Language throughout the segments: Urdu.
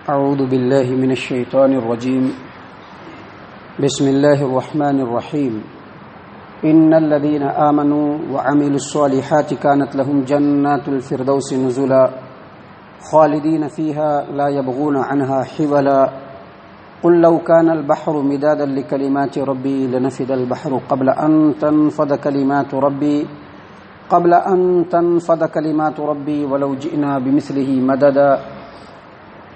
اعوذ باللہ من الشیطان الرجیم بسم اللہ الرحمن الرحیم ان الذين آمنوا وعملوا الصالحات كانت لهم جنات الفردوس نزلا خالدين فيها لا يبغون عنها حولا قل لو كان البحر مدادا لكلمات ربي لنفد البحر قبل أن تنفد كلمات ربي ولو جئنا بمثله مددا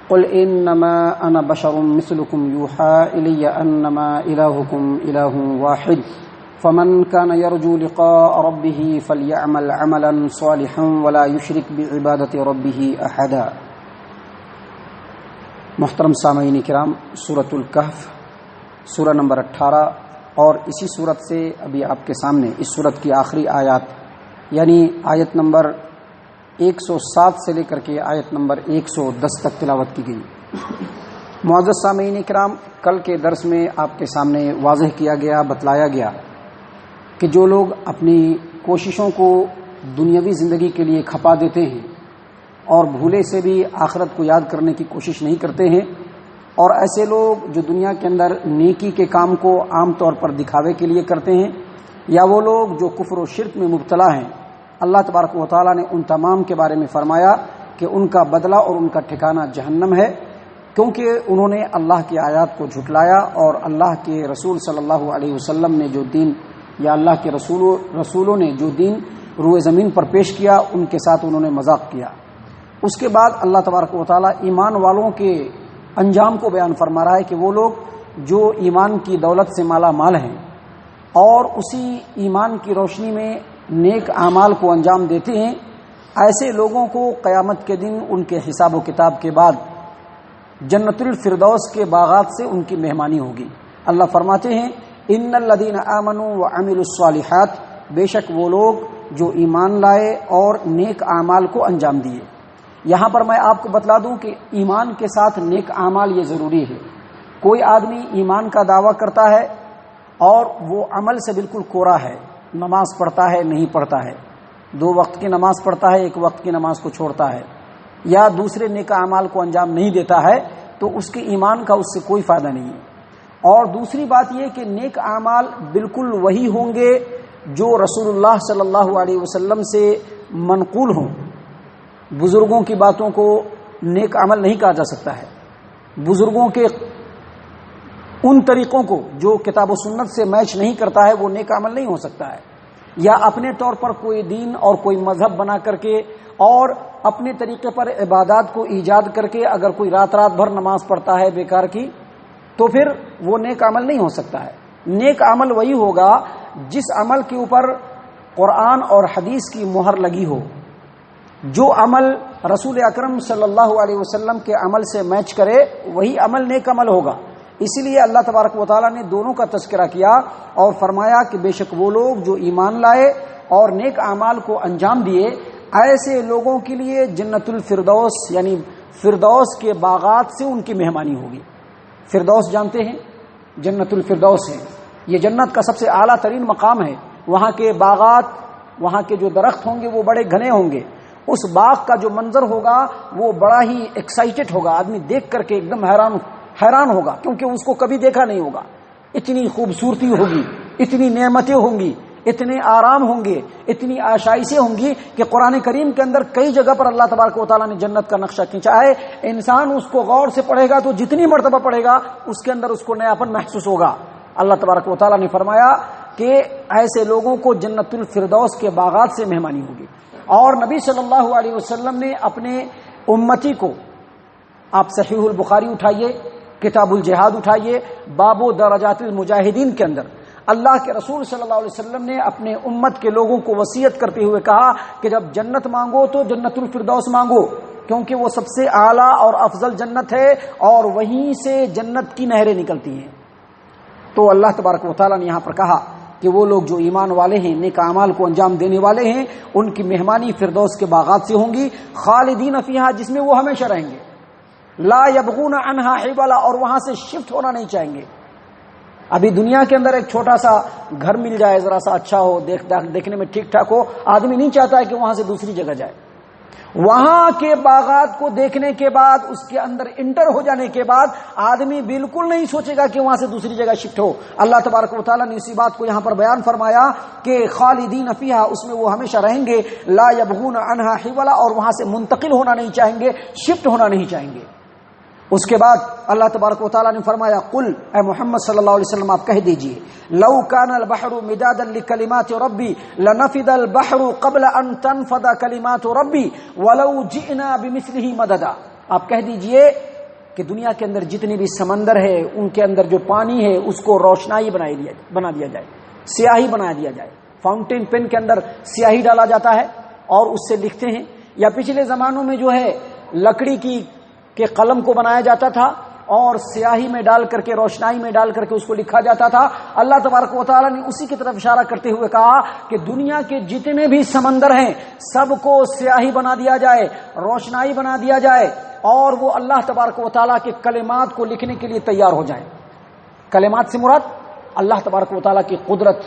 قل انما انا بشر مثلكم يوحى الي انما الهكم اله واحد فمن كان يرجو لقاء ربه فليعمل عملا صالحا ولا يشرك بعبادة ربه احدا۔ محترم سامعین کرام، سورۃ الکہف سورہ نمبر 18 اور اسی سورت سے ابھی آپ کے سامنے اس سورت کی آخری آیات یعنی آیت نمبر 107 سے لے کر کے آیت نمبر 110 تک تلاوت کی گئی۔ معزز سامعین کرام، کل کے درس میں آپ کے سامنے واضح کیا گیا، بتلایا گیا کہ جو لوگ اپنی کوششوں کو دنیاوی زندگی کے لیے کھپا دیتے ہیں اور بھولے سے بھی آخرت کو یاد کرنے کی کوشش نہیں کرتے ہیں، اور ایسے لوگ جو دنیا کے اندر نیکی کے کام کو عام طور پر دکھاوے کے لیے کرتے ہیں، یا وہ لوگ جو کفر و شرک میں مبتلا ہیں، اللہ تبارک و تعالیٰ نے ان تمام کے بارے میں فرمایا کہ ان کا بدلہ اور ان کا ٹھکانہ جہنم ہے، کیونکہ انہوں نے اللہ کی آیات کو جھٹلایا اور اللہ کے رسول صلی اللہ علیہ وسلم نے جو دین یا اللہ کے رسولوں نے جو دین روئے زمین پر پیش کیا ان کے ساتھ انہوں نے مذاق کیا۔ اس کے بعد اللہ تبارک و تعالیٰ ایمان والوں کے انجام کو بیان فرما رہا ہے کہ وہ لوگ جو ایمان کی دولت سے مالا مال ہیں اور اسی ایمان کی روشنی میں نیک اعمال کو انجام دیتے ہیں، ایسے لوگوں کو قیامت کے دن ان کے حساب و کتاب کے بعد جنت الفردوس کے باغات سے ان کی مہمانی ہوگی۔ اللہ فرماتے ہیں ان الذین آمنوا وعملوا الصالحات، بے شک وہ لوگ جو ایمان لائے اور نیک اعمال کو انجام دیے۔ یہاں پر میں آپ کو بتلا دوں کہ ایمان کے ساتھ نیک اعمال یہ ضروری ہے۔ کوئی آدمی ایمان کا دعویٰ کرتا ہے اور وہ عمل سے بالکل کورا ہے، نماز پڑھتا ہے نہیں پڑھتا ہے، 2 وقت کی نماز پڑھتا ہے، 1 وقت کی نماز کو چھوڑتا ہے، یا دوسرے نیک اعمال کو انجام نہیں دیتا ہے، تو اس کے ایمان کا اس سے کوئی فائدہ نہیں ہے۔ اور دوسری بات یہ کہ نیک اعمال بالکل وہی ہوں گے جو رسول اللہ صلی اللہ علیہ وسلم سے منقول ہوں۔ بزرگوں کی باتوں کو نیک عمل نہیں کہا جا سکتا ہے، بزرگوں کے ان طریقوں کو جو کتاب و سنت سے میچ نہیں کرتا ہے وہ نیک عمل نہیں ہو سکتا ہے، یا اپنے طور پر کوئی دین اور کوئی مذہب بنا کر کے اور اپنے طریقے پر عبادات کو ایجاد کر کے اگر کوئی رات بھر نماز پڑھتا ہے بیکار کی، تو پھر وہ نیک عمل نہیں ہو سکتا ہے۔ نیک عمل وہی ہوگا جس عمل کے اوپر قرآن اور حدیث کی مہر لگی ہو، جو عمل رسول اکرم صلی اللہ علیہ وسلم کے عمل سے میچ کرے وہی عمل نیک عمل ہوگا۔ اسی لیے اللہ تبارک و تعالیٰ نے دونوں کا تذکرہ کیا اور فرمایا کہ بے شک وہ لوگ جو ایمان لائے اور نیک اعمال کو انجام دیے، ایسے لوگوں کے لیے جنت الفردوس یعنی فردوس کے باغات سے ان کی مہمانی ہوگی۔ فردوس جانتے ہیں، جنت الفردوس ہے، یہ جنت کا سب سے اعلیٰ ترین مقام ہے۔ وہاں کے باغات، وہاں کے جو درخت ہوں گے وہ بڑے گھنے ہوں گے، اس باغ کا جو منظر ہوگا وہ بڑا ہی ایکسائٹڈ ہوگا، آدمی دیکھ کر کے ایک دم حیران ہوگا، کیونکہ اس کو کبھی دیکھا نہیں ہوگا۔ اتنی خوبصورتی ہوگی، اتنی نعمتیں ہوں گی، اتنے آرام ہوں گے، اتنی آشائشیں ہوں گی کہ قرآن کریم کے اندر کئی جگہ پر اللہ تبارک و تعالیٰ نے جنت کا نقشہ کھینچا ہے۔ انسان اس کو غور سے پڑھے گا تو جتنی مرتبہ پڑھے گا اس کے اندر اس کو نیاپن محسوس ہوگا۔ اللہ تبارک و تعالیٰ نے فرمایا کہ ایسے لوگوں کو جنت الفردوس کے باغات سے مہمانی ہوگی۔ اور نبی صلی اللہ علیہ وسلم نے اپنے امتی کو، آپ صحیح البخاری اٹھائیے، کتاب الجہاد اٹھائیے، باب و درجات المجاہدین کے اندر اللہ کے رسول صلی اللہ علیہ وسلم نے اپنے امت کے لوگوں کو وصیت کرتے ہوئے کہا کہ جب جنت مانگو تو جنت الفردوس مانگو، کیونکہ وہ سب سے اعلیٰ اور افضل جنت ہے اور وہیں سے جنت کی نہریں نکلتی ہیں۔ تو اللہ تبارک و تعالیٰ نے یہاں پر کہا کہ وہ لوگ جو ایمان والے ہیں، نیک اعمال کو انجام دینے والے ہیں، ان کی مہمانی فردوس کے باغات سے ہوں گی، خالدین فیہا، جس میں وہ ہمیشہ رہیں گے، لا یبغون عنہا حولا، اور وہاں سے شفٹ ہونا نہیں چاہیں گے۔ ابھی دنیا کے اندر ایک چھوٹا سا گھر مل جائے، ذرا سا اچھا ہو، دیکھنے میں ٹھیک ٹھاک ہو، آدمی نہیں چاہتا ہے کہ وہاں سے دوسری جگہ جائے۔ وہاں کے باغات کو دیکھنے کے بعد، اس کے اندر انٹر ہو جانے کے بعد آدمی بالکل نہیں سوچے گا کہ وہاں سے دوسری جگہ شفٹ ہو۔ اللہ تبارک و تعالیٰ نے اسی بات کو یہاں پر بیان فرمایا کہ خالدین فیہا، اس میں وہ ہمیشہ رہیں گے، لا یبغون عنہا حولا، اور وہاں سے منتقل ہونا نہیں چاہیں گے، شفٹ ہونا نہیں چاہیں گے۔ اس کے بعد اللہ تبارک و تعالیٰ نے فرمایا قل، اے محمد صلی اللہ علیہ وسلم آپ کہہ دیجئے، لو کان البحر مدادا لکلمات ربی لنفد البحر قبل ان تنفد کلمات ربی ولو جئنا بمثلہ مددا۔ آپ کہہ دیجئے کہ دنیا کے اندر جتنے بھی سمندر ہے، ان کے اندر جو پانی ہے اس کو روشنائی بنا دیا جائے، سیاہی بنا دیا جائے۔ فاؤنٹین پین کے اندر سیاہی ڈالا جاتا ہے اور اس سے لکھتے ہیں، یا پچھلے زمانوں میں جو ہے لکڑی کے قلم کو بنایا جاتا تھا اور سیاہی میں ڈال کر کے، روشنائی میں ڈال کر کے اس کو لکھا جاتا تھا۔ اللہ تبارک و تعالیٰ نے اسی کی طرف اشارہ کرتے ہوئے کہا کہ دنیا کے جتنے بھی سمندر ہیں سب کو سیاہی بنا دیا جائے، روشنائی بنا دیا جائے، اور وہ اللہ تبارک و تعالیٰ کے کلمات کو لکھنے کے لیے تیار ہو جائیں۔ کلمات سے مراد اللہ تبارک و تعالیٰ کی قدرت،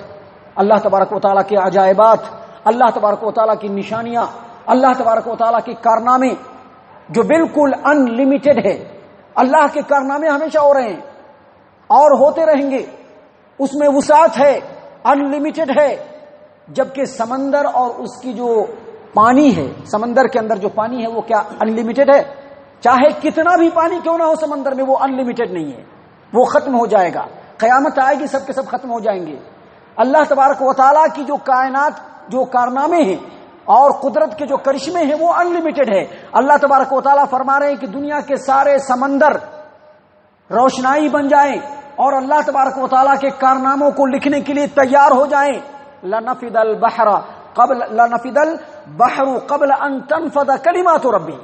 اللہ تبارک و تعالیٰ کے عجائبات، اللہ تبارک و تعالیٰ کی نشانیاں، اللہ تبارک و تعالیٰ کے کارنامے جو بالکل ان لمیٹڈ ہے۔ اللہ کے کارنامے ہمیشہ ہو رہے ہیں اور ہوتے رہیں گے، اس میں وسعت ہے، ان لمیٹڈ ہے۔ جبکہ سمندر اور اس کی جو پانی ہے، سمندر کے اندر جو پانی ہے وہ کیا ان لمیٹڈ ہے؟ چاہے کتنا بھی پانی کیوں نہ ہو سمندر میں، وہ ان لمیٹڈ نہیں ہے، وہ ختم ہو جائے گا۔ قیامت آئے گی، سب کے سب ختم ہو جائیں گے۔ اللہ تبارک و تعالیٰ کی جو کائنات، جو کارنامے ہیں اور قدرت کے جو کرشمے ہیں وہ ان لمیٹڈ ہے۔ اللہ تبارک و تعالیٰ فرما رہے ہیں کہ دنیا کے سارے سمندر روشنائی بن جائیں اور اللہ تبارک و تعالیٰ کے کارناموں کو لکھنے کے لیے تیار ہو جائیں۔ لنفد البحر قبل ان تنفد کلمات ربی،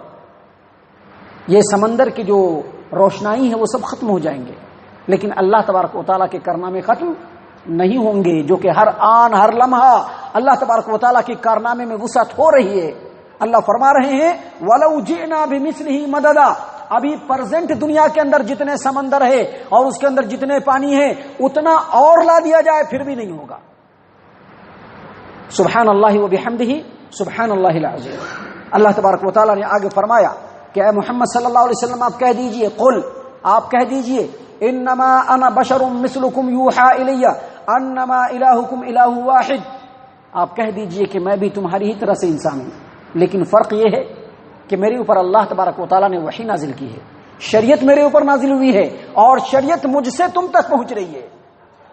یہ سمندر کی جو روشنائی ہے وہ سب ختم ہو جائیں گے، لیکن اللہ تبارک و تعالیٰ کے کارنامے ختم نہیں ہوں گے، جو کہ ہر آن ہر لمحہ اللہ تبارک و تعالیٰ کی کارنامے میں وسعت ہو رہی ہے۔ اللہ فرما رہے ہیں وَلَوْ جِئْنَا بِمِثْلِهِ مَدَدًا، ابھی پرزنٹ دنیا کے اندر جتنے سمندر ہے اور اس کے اندر جتنے پانی ہے اتنا اور لا دیا جائے پھر بھی نہیں ہوگا۔ سبحان اللہ وبحمدہ سبحان اللہ العظیم۔ اللہ تبارک و تعالیٰ نے آگے فرمایا کہ اے محمد صلی اللہ علیہ وسلم آپ کہہ دیجئے، قل آپ کہہ دیجئے، انما انا بشر مثلکم یوحى الی انما الہکم الہ واحد، آپ کہہ دیجئے کہ میں بھی تمہاری ہی طرح سے انسان ہوں، لیکن فرق یہ ہے کہ میرے اوپر اللہ تبارک و تعالیٰ نے وحی نازل کی ہے، شریعت میرے اوپر نازل ہوئی ہے اور شریعت مجھ سے تم تک پہنچ رہی ہے۔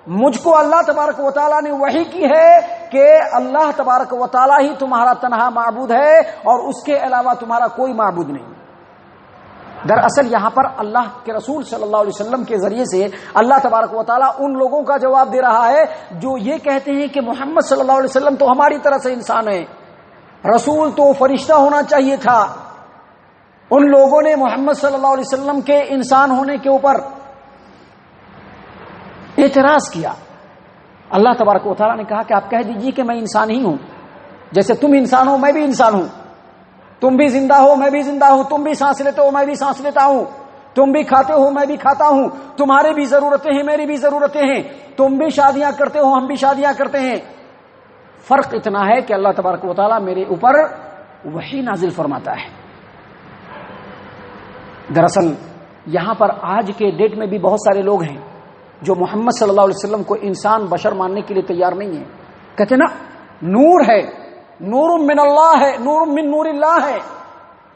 مجھ کو اللہ تبارک و تعالیٰ نے وحی کی ہے کہ اللہ تبارک و تعالیٰ ہی تمہارا تنہا معبود ہے اور اس کے علاوہ تمہارا کوئی معبود نہیں۔ دراصل یہاں پر اللہ کے رسول صلی اللہ علیہ وسلم کے ذریعے سے اللہ تبارک و تعالیٰ ان لوگوں کا جواب دے رہا ہے جو یہ کہتے ہیں کہ محمد صلی اللہ علیہ وسلم تو ہماری طرح سے انسان ہے، رسول تو فرشتہ ہونا چاہیے تھا۔ ان لوگوں نے محمد صلی اللہ علیہ وسلم کے انسان ہونے کے اوپر اعتراض کیا۔ اللہ تبارک و تعالیٰ نے کہا کہ آپ کہہ دیجیے کہ میں انسان ہی ہوں، جیسے تم انسان ہو میں بھی انسان ہوں، تم بھی زندہ ہو میں بھی زندہ ہوں، تم بھی سانس لیتے ہو میں بھی سانس لیتا ہوں، تم بھی کھاتے ہو میں بھی کھاتا ہوں، تمہارے بھی ضرورتیں ہیں میری بھی ضرورتیں ہیں، تم بھی شادیاں کرتے ہو ہم بھی شادیاں کرتے ہیں۔ فرق اتنا ہے کہ اللہ تبارک و تعالیٰ میرے اوپر وحی نازل فرماتا ہے۔ دراصل یہاں پر آج کے ڈیٹ میں بھی بہت سارے لوگ ہیں جو محمد صلی اللہ علیہ وسلم کو انسان بشر ماننے کے لیے تیار نہیں ہیں، کہتے نا نور ہے، نور من اللہ ہے، نور من نور اللہ ہے۔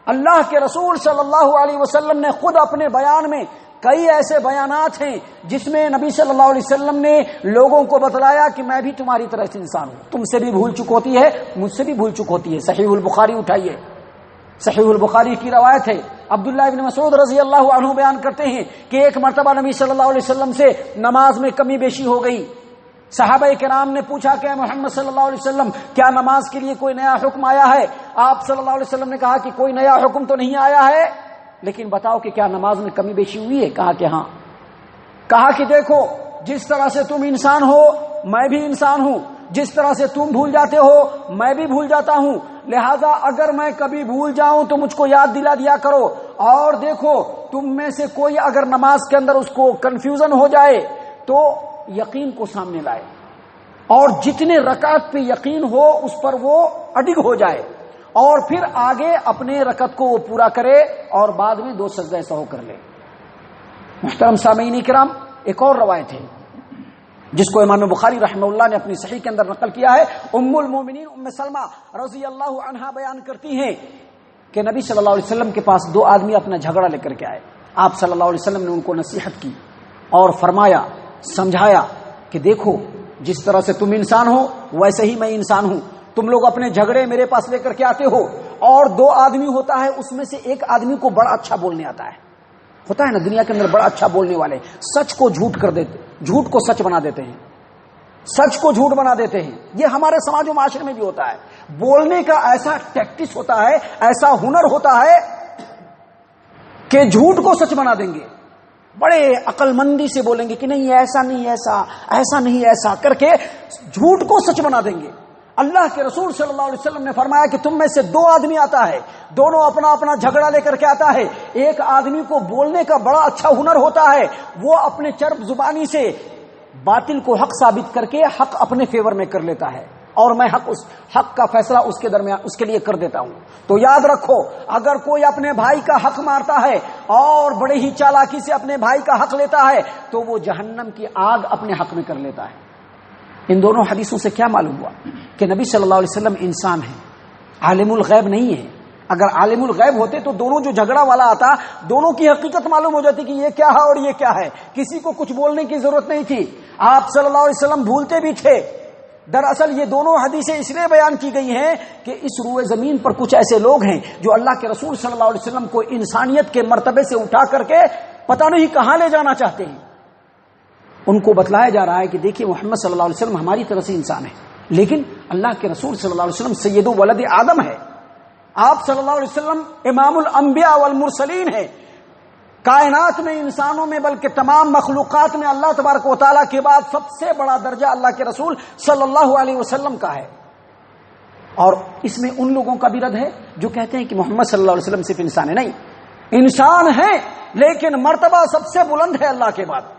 اللہ کے رسول صلی اللہ علیہ وسلم نے خود اپنے بیان میں کئی ایسے بیانات ہیں جس میں نبی صلی اللہ علیہ وسلم نے لوگوں کو بتلایا کہ میں بھی تمہاری طرح سے انسان ہوں، تم سے بھی بھول چک ہوتی ہے مجھ سے بھی بھول چک ہوتی ہے۔ صحیح البخاری اٹھائیے، صحیح البخاری کی روایت ہے، عبداللہ ابن مسعود رضی اللہ عنہ بیان کرتے ہیں کہ ایک مرتبہ نبی صلی اللہ علیہ وسلم سے نماز میں کمی بیشی ہو گئی۔ صحابہ کرام نے پوچھا کہ محمد صلی اللہ علیہ وسلم کیا نماز کے لیے کوئی نیا حکم آیا ہے؟ آپ صلی اللہ علیہ وسلم نے کہا کہ کوئی نیا حکم تو نہیں آیا ہے، لیکن بتاؤ کہ کیا نماز میں کمی بیشی ہوئی ہے؟ کہا کہ ہاں۔ کہا کہ دیکھو جس طرح سے تم انسان ہو میں بھی انسان ہوں، جس طرح سے تم بھول جاتے ہو میں بھی بھول جاتا ہوں، لہذا اگر میں کبھی بھول جاؤں تو مجھ کو یاد دلا دیا کرو، اور دیکھو تم میں سے کوئی اگر نماز کے اندر اس کو کنفیوژن ہو جائے تو یقین کو سامنے لائے، اور جتنے رکعت پہ یقین ہو اس پر وہ اڈگ ہو جائے، اور پھر آگے اپنے رکعت کو وہ پورا کرے اور بعد میں 2 سجدہ سہو کر لے۔ محترم سامعین کرام، ایک اور روایت ہے جس کو امام بخاری رحمہ اللہ نے اپنی صحیح کے اندر نقل کیا ہے۔ ام المومنین ام سلمہ رضی اللہ عنہا بیان کرتی ہیں کہ نبی صلی اللہ علیہ وسلم کے پاس 2 آدمی اپنا جھگڑا لے کر کے آئے۔ آپ صلی اللہ علیہ وسلم نے ان کو نصیحت کی اور فرمایا، سمجھایا کہ دیکھو جس طرح سے تم انسان ہو ویسے ہی میں انسان ہوں، تم لوگ اپنے جھگڑے میرے پاس لے کر کے آتے ہو، اور 2 آدمی ہوتا ہے، اس میں سے ایک آدمی کو بڑا اچھا بولنے آتا ہے، ہوتا ہے نا دنیا کے اندر بڑا اچھا بولنے والے، سچ کو جھوٹ کر دیتے، جھوٹ کو سچ بنا دیتے ہیں، سچ کو جھوٹ بنا دیتے ہیں۔ یہ ہمارے سماج و معاشرے میں بھی ہوتا ہے، بولنے کا ایسا ٹیکٹس ہوتا ہے، ایسا ہنر ہوتا ہے کہ جھوٹ کو سچ بنا دیں گے، بڑے عقل مندی سے بولیں گے کہ نہیں ایسا نہیں ایسا، ایسا نہیں ایسا کر کے جھوٹ کو سچ بنا دیں گے۔ اللہ کے رسول صلی اللہ علیہ وسلم نے فرمایا کہ تم میں سے 2 آدمی آتا ہے، دونوں اپنا اپنا جھگڑا لے کر کے آتا ہے، ایک آدمی کو بولنے کا بڑا اچھا ہنر ہوتا ہے، وہ اپنے چرب زبانی سے باطل کو حق ثابت کر کے حق اپنے فیور میں کر لیتا ہے، اور میں حق کا فیصلہ اس کے درمیان اس کے لیے کر دیتا ہوں۔ تو یاد رکھو، اگر کوئی اپنے بھائی کا حق مارتا ہے اور بڑے ہی چالاکی سے اپنے بھائی کا حق لیتا ہے تو وہ جہنم کی آگ اپنے حق میں کر لیتا ہے۔ ان دونوں حدیثوں سے کیا معلوم ہوا کہ نبی صلی اللہ علیہ وسلم انسان ہیں، عالم الغیب نہیں ہے۔ اگر عالم الغیب ہوتے تو دونوں جو جھگڑا والا آتا، دونوں کی حقیقت معلوم ہو جاتی کہ یہ کیا ہے اور یہ کیا ہے، کسی کو کچھ بولنے کی ضرورت نہیں تھی۔ آپ صلی اللہ علیہ وسلم بھولتے بھی تھے۔ دراصل یہ دونوں حدیثیں اس لیے بیان کی گئی ہیں کہ اس روئے زمین پر کچھ ایسے لوگ ہیں جو اللہ کے رسول صلی اللہ علیہ وسلم کو انسانیت کے مرتبے سے اٹھا کر کے پتہ نہیں کہاں لے جانا چاہتے ہیں۔ ان کو بتلایا جا رہا ہے کہ دیکھیے محمد صلی اللہ علیہ وسلم ہماری طرح سے انسان ہے، لیکن اللہ کے رسول صلی اللہ علیہ وسلم سید ولد آدم ہے۔ آپ صلی اللہ علیہ وسلم امام الانبیاء والمرسلین ہیں۔ کائنات میں، انسانوں میں، بلکہ تمام مخلوقات میں اللہ تبارک و تعالیٰ کے بعد سب سے بڑا درجہ اللہ کے رسول صلی اللہ علیہ وسلم کا ہے۔ اور اس میں ان لوگوں کا بھی رد ہے جو کہتے ہیں کہ محمد صلی اللہ علیہ وسلم صرف انسان ہے۔ نہیں، انسان ہے لیکن مرتبہ سب سے بلند ہے اللہ کے بعد۔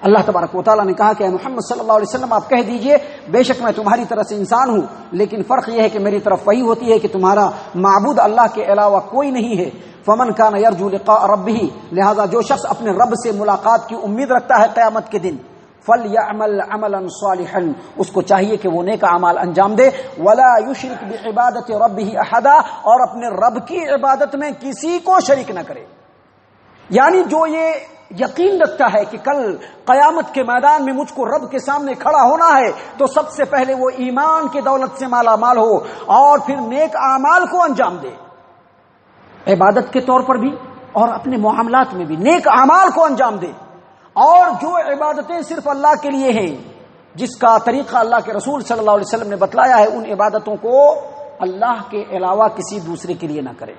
اللہ تبارک و تعالیٰ نے کہا کہ اے محمد صلی اللہ علیہ وسلم آپ کہہ دیجئے بے شک میں تمہاری طرف سے انسان ہوں، لیکن فرق یہ ہے کہ میری طرف وحی ہوتی ہے کہ تمہارا معبود اللہ کے علاوہ کوئی نہیں ہے۔ فمن کان یرجو لقاء ربہ، لہذا جو شخص اپنے رب سے ملاقات کی امید رکھتا ہے قیامت کے دن، فلیعمل عملا صالحا، اس کو چاہیے کہ وہ نیک اعمال انجام دے، ولا یشرک بعبادۃ ربہ احدا، اور اپنے رب کی عبادت میں کسی کو شریک نہ کرے۔ یعنی جو یہ یقین رکھتا ہے کہ کل قیامت کے میدان میں مجھ کو رب کے سامنے کھڑا ہونا ہے، تو سب سے پہلے وہ ایمان کی دولت سے مالا مال ہو اور پھر نیک اعمال کو انجام دے، عبادت کے طور پر بھی اور اپنے معاملات میں بھی نیک اعمال کو انجام دے۔ اور جو عبادتیں صرف اللہ کے لیے ہیں، جس کا طریقہ اللہ کے رسول صلی اللہ علیہ وسلم نے بتلایا ہے، ان عبادتوں کو اللہ کے علاوہ کسی دوسرے کے لیے نہ کرے۔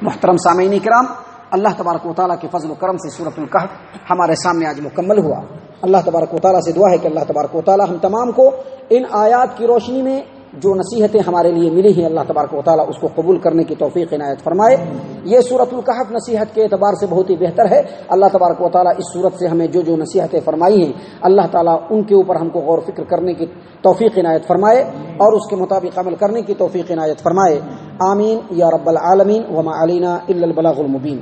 محترم سامعین کرام، اللہ تبارک و تعالیٰ کے فضل و کرم سے سورۃ الکہف ہمارے سامنے آج مکمل ہوا۔ اللہ تبارک و تعالیٰ سے دعا ہے کہ اللہ تبارک و تعالیٰ ہم تمام کو ان آیات کی روشنی میں جو نصیحتیں ہمارے لیے ملی ہیں، اللہ تبارک و تعالیٰ اس کو قبول کرنے کی توفیق عنایت فرمائے۔ یہ سورۃ الکہف نصیحت کے اعتبار سے بہت ہی بہتر ہے۔ اللہ تبارک و تعالیٰ اس سورت سے ہمیں جو جو نصیحتیں فرمائی ہیں، اللہ تعالیٰ ان کے اوپر ہم کو غور و فکر کرنے کی توفیق عنایت فرمائے اور اس کے مطابق عمل کرنے کی توفیق عنایت فرمائے۔ آمین یا رب العالمین، وما علینا الا البلاغ المبین۔